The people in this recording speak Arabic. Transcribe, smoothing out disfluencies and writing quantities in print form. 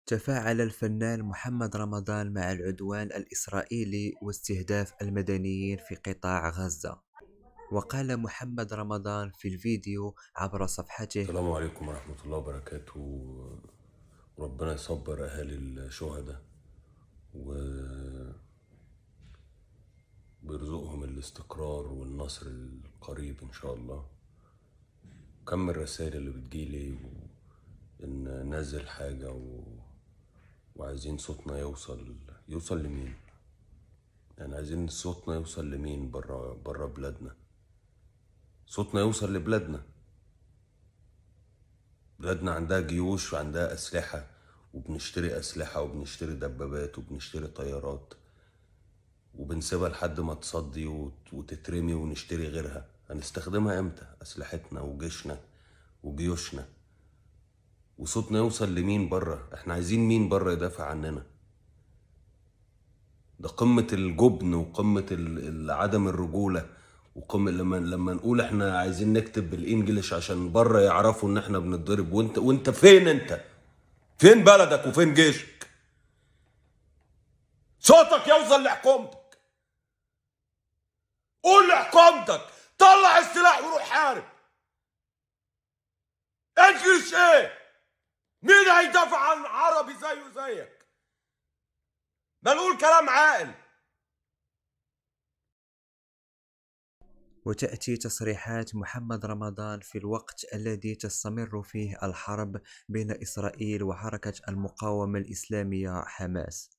تفاعل الفنان محمد رمضان مع العدوان الإسرائيلي واستهداف المدنيين في قطاع غزة. وقال محمد رمضان في الفيديو عبر صفحته: السلام عليكم ورحمة الله وبركاته. ربنا يصبر أهالي الشهداء وبيرزقهم الاستقرار والنصر القريب إن شاء الله. كم الرسائل اللي بتجيلي إن نازل حاجة وعايزين صوتنا يوصل لمين؟ يعني عايزين صوتنا يوصل لمين برا بلادنا؟ صوتنا يوصل لبلادنا. بلادنا عندها جيوش وعندها أسلحة، وبنشتري أسلحة وبنشتري دبابات وبنشتري طيارات وبنسيبها لحد ما تصدي وتترمي ونشتري غيرها. هنستخدمها امتى أسلحتنا وجيشنا وجيوشنا؟ وصوتنا يوصل لمين بره؟ احنا عايزين مين بره يدافع عننا؟ ده قمة الجبن وقمة عدم الرجولة، وقمة لما نقول احنا عايزين نكتب بالانجليش عشان بره يعرفوا ان احنا بنتضرب. وانت فين؟ انت فين بلدك وفين جيشك؟ صوتك يوصل لحكومتك، قول لحكومتك طلع السلاح وروح حارب. الجيش ايه؟ مين هيدافع عن عربي زيه زيك؟ ما نقول كلام عاقل. وتأتي تصريحات محمد رمضان في الوقت الذي تستمر فيه الحرب بين إسرائيل وحركة المقاومة الإسلامية حماس.